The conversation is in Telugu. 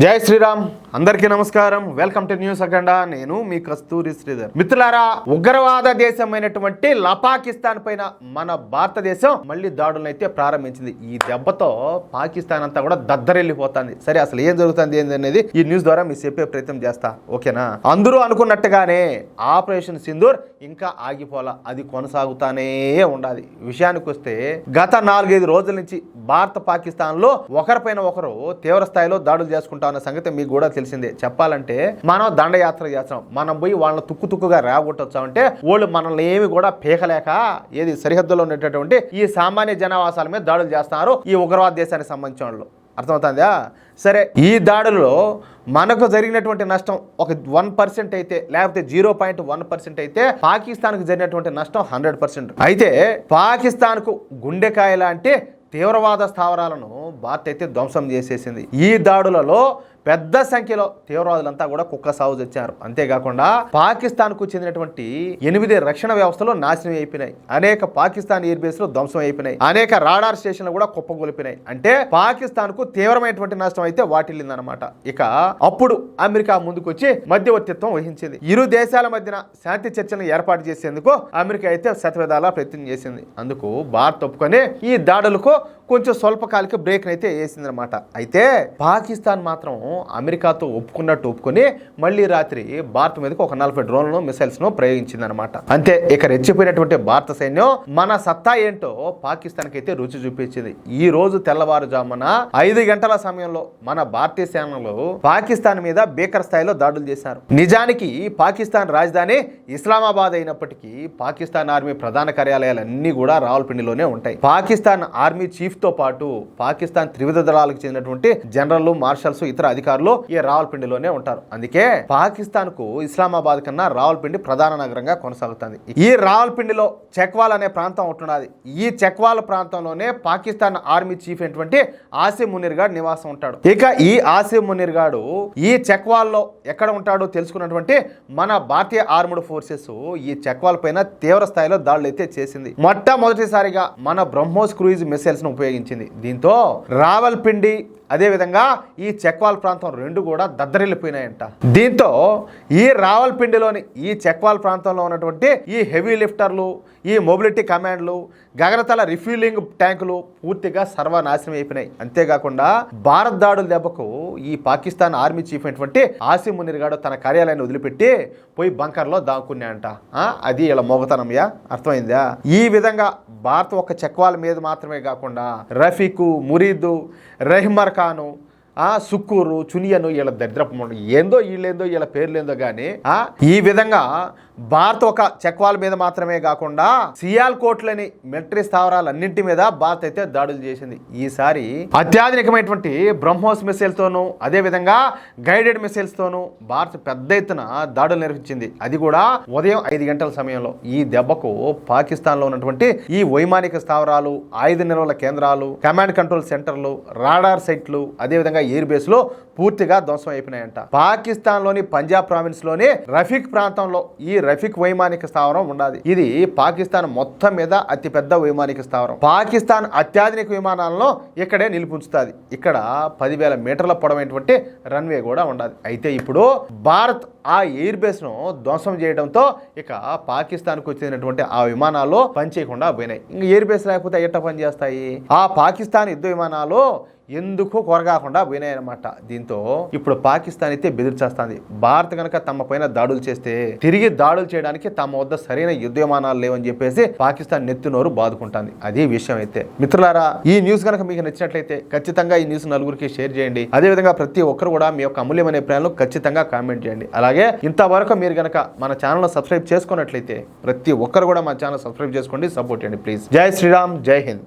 జై శ్రీరామ్ అందరికీ నమస్కారం. Welcome to news Akhanda. నేను మీ కస్తూరి శ్రీధర్. మిత్రులారా, ఉగ్రవాద దేశమైనటువంటి పాకిస్తాన్ పైన మన భారతదేశం మళ్ళీ దాడులను అయితే ప్రారంభించింది. ఈ దెబ్బతో పాకిస్తాన్ అంతా కూడా దద్దరెళ్ళిపోతుంది. సరే, అసలు ఏం జరుగుతుంది ఏందనేది ఈ న్యూస్ ద్వారా మీకు చెప్పే ప్రయత్నం చేస్తా, ఓకేనా? అందరూ అనుకున్నట్టుగానే ఆపరేషన్ సింధూర్ ఇంకా ఆగిపోలా, అది కొనసాగుతానే ఉండాలి. విషయానికి వస్తే గత 4-5 రోజుల నుంచి భారత పాకిస్తాన్ లో ఒకరిపైన ఒకరు తీవ్ర స్థాయిలో దాడులు చేసుకుంటారు అన్న సంగతి మీకు కూడా తెలిసిందే. చెప్పాలంటే మనం దండయాత్ర చేస్తాం, మనం పోయి వాళ్ళని తుక్కుగా రాగొట్టొచ్చామంటే వాళ్ళు మనల్ని ఏమి కూడా పీకలేక ఏది సరిహద్దులో ఉండేటటువంటి ఈ సామాన్య జనావాసాల మీద దాడులు చేస్తున్నారు ఈ ఉగ్రవాద దేశానికి సంబంధించిన వాళ్ళు. అర్థమవుతుందా? సరే, ఈ దాడుల్లో మనకు జరిగినటువంటి నష్టం ఒక 1% అయితే, లేకపోతే 0.1% అయితే, పాకిస్తాన్కు జరిగినటువంటి నష్టం 100%. అయితే పాకిస్తాన్కు గుండెకాయ లాంటి తీవ్రవాద స్థావరాలను భారత్ అయితే ధ్వంసం చేసేసింది. ఈ దాడులలో పెద్ద సంఖ్యలో తీవ్రవాదులంతా కూడా కుక్క సాగు తెచ్చారు. అంతేకాకుండా పాకిస్తాన్కు చెందినటువంటి 8 రక్షణ వ్యవస్థలు నాశనం అయిపోయినాయి. అనేక పాకిస్తాన్ ఎయిర్ బేస్లు ధ్వంసం అయిపోయినాయి. అనేక రాడార్ స్టేషన్లు కూడా కుప్పగొలిపినాయి. అంటే పాకిస్తాన్కు తీవ్రమైనటువంటి నష్టం అయితే వాటిల్లిందనమాట. ఇక అప్పుడు అమెరికా ముందుకొచ్చి మధ్యవర్తిత్వం వహించింది. ఇరు దేశాల మధ్యన శాంతి చర్చలను ఏర్పాటు చేసేందుకు అమెరికా అయితే శతవిధాలా ప్రయత్నం చేసింది. అందుకు భారత్ ఒప్పుకొని ఈ దాడులకు కొంచెం స్వల్పకాలిక బ్రేక్ అయితే వేసిందనమాట. అయితే పాకిస్తాన్ మాత్రం అమెరికాతో ఒప్పుకొని మళ్ళీ రాత్రి భారత్ మీదకి ఒక 40 డ్రోన్లను మిసైల్స్ను ప్రయోగించిందనమాట. అంతే, ఇక రెచ్చిపోయినటువంటి భారత సైన్యం మన సత్తా ఏంటో పాకిస్తాన్కి అయితే రుచి చూపించింది. ఈ రోజు తెల్లవారుజామున 5 గంటల సమయంలో మన భారతీయ సేనలు పాకిస్తాన్ మీద భీకర స్థాయిలో దాడులు చేశారు. నిజానికి పాకిస్తాన్ రాజధాని ఇస్లామాబాద్ అయినప్పటికీ పాకిస్తాన్ ఆర్మీ ప్రధాన కార్యాలయాలన్నీ కూడా రావల్పిండిలోనే ఉంటాయి. పాకిస్తాన్ ఆర్మీ చీఫ్ తో పాటు పాకిస్తాన్ త్రివిధ దళాలకు చెందినటువంటి జనరల్, మార్షల్స్, ఇతర అధికారులు ఈ రావల్పిండిలోనే ఉంటారు. అందుకే పాకిస్తాన్ కు ఇస్లామాబాద్ కన్నా రావల్పిండి ప్రధాన నగరంగా కొనసాగుతుంది. ఈ రావల్పిండిలో చెక్వాల్ అనే ప్రాంతం ఉంటున్నది. ఈ చెక్వాల్ ప్రాంతంలోనే పాకిస్తాన్ ఆర్మీ చీఫ్ అయినటువంటి ఆసిమ్ మునీర్ గాడు నివాసం ఉంటాడు. ఇక ఈ ఆసిమ్ మునీర్ గాడు ఈ చెక్వాల్ లో ఎక్కడ ఉంటాడో తెలుసుకున్నటువంటి మన భారతీయ ఆర్మ్డ్ ఫోర్సెస్ ఈ చెక్వాల్ పైన తీవ్ర స్థాయిలో దాడులు అయితే చేసింది. మొట్టమొదటిసారిగా మన బ్రహ్మోస్ క్రూయిజ్ మిసైల్స్ ను ఉపయోగించింది. దీంతో రావల్పిండి అదేవిధంగా ఈ చెక్వాల్ ప్రాంతం రెండు కూడా దద్దరిల్లిపోయినాయంట. దీంతో ఈ రావల్పిండిలోని ఈ చెక్వాల్ ప్రాంతంలో ఉన్నటువంటి ఈ హెవీ లిఫ్టర్లు, ఈ మొబిలిటీ కమాండ్లు, గగనతల రిఫ్యూలింగ్ ట్యాంకులు పూర్తిగా సర్వనాశనం అయిపోయినాయి. అంతేకాకుండా భారత్ దాడుల దెబ్బకు ఈ పాకిస్తాన్ ఆర్మీ చీఫ్ అయినటువంటి ఆసిమ్ మునీర్ గాడు తన కార్యాలయాన్ని వదిలిపెట్టి పోయి బంకర్లో దాక్కున్నాయంట. అది ఇలా మొగతనమయ్యా, అర్థమైందా? ఈ విధంగా భారత్ ఒక చెక్వాల్ మీద మాత్రమే కాకుండా రఫీకు, మురీదు, రెహ్మర్ ఖాను, సుక్కూరు, చునియను, వీళ్ళ దరిద్రపు ఏందో వీళ్ళేందో వీళ్ళ పేర్లేందో కానీ ఈ విధంగా భారత్ ఒక చెక్వాల్ మీద మాత్రమే కాకుండా సియాల్కోట్లని మిలిటరీ స్థావరాలన్నింటి మీద భారత్ అయితే దాడులు చేసింది. ఈసారి అత్యాధునికమైనటువంటి బ్రహ్మోస్ మిసైల్ తోనూ అదేవిధంగా గైడెడ్ మిసైల్స్ తోనూ భారత్ పెద్ద ఎత్తున దాడులు నిర్వహించింది. అది కూడా ఉదయం 5 గంటల సమయంలో. ఈ దెబ్బకు పాకిస్తాన్ లో ఉన్నటువంటి ఈ వైమానిక స్థావరాలు, ఆయుధ నిల్వల కేంద్రాలు, కమాండ్ కంట్రోల్ సెంటర్లు, రాడార్ సైట్లు, అదేవిధంగా ఎయిర్ బేస్ లో పూర్తిగా ధ్వంసం అయిపోయినాయంట. పాకిస్తాన్ లోని పంజాబ్ ప్రావిన్స్ లోని రఫీక్ ప్రాంతంలో ఈ రఫీక్ వైమానిక స్థావరం ఉండాలి. ఇది పాకిస్తాన్ మొత్తం మీద అతిపెద్ద వైమానిక స్థావరం. పాకిస్తాన్ అత్యాధునిక విమానాలను ఇక్కడే నిలిపుంచుతుంది. ఇక్కడ 10,000 మీటర్ల పొడవైనటువంటి రన్వే కూడా ఉండాలి. అయితే ఇప్పుడు భారత్ ఆ ఎయిర్ బేస్ ను ధ్వంసం చేయడంతో ఇక పాకిస్తాన్ కు వచ్చినటువంటి ఆ విమానాలు పనిచేయకుండా పోయినాయి. ఇంకా ఎయిర్ బేస్ లేకపోతే ఎట్లా పని చేస్తాయి? ఆ పాకిస్తాన్ యుద్ధ విమానాలు ఎందుకు కొరగాకుండా పోయినాయన్నమాట. దీంతో ఇప్పుడు పాకిస్తాన్ అయితే బెదిరిచేస్తుంది. భారత్ కనుక తమ పైన దాడులు చేస్తే తిరిగి దాడులు చేయడానికి తమ వద్ద సరైన యుద్ధ విమానాలు లేవని చెప్పేసి పాకిస్తాన్ నెత్తినోరు బాదుకుంటుంది. అదే విషయం అయితే. మిత్రులారా, ఈ న్యూస్ కనుక మీకు నచ్చినట్లయితే ఖచ్చితంగా ఈ న్యూస్ నలుగురికి షేర్ చేయండి. అదేవిధంగా ప్రతి ఒక్కరు కూడా మీ యొక్క అమూల్యమైన అభిప్రాయాలను ఖచ్చితంగా కామెంట్ చేయండి. అలాగే ఇంతవరకు మీరు కనుక మన ఛానల్ సబ్స్క్రైబ్ చేసుకున్నట్లయితే ప్రతి ఒక్కరు కూడా మన ఛానల్ సబ్స్క్రైబ్ చేసుకోండి, సపోర్ట్ చేయండి ప్లీజ్. జై శ్రీరామ్, జై హింద్.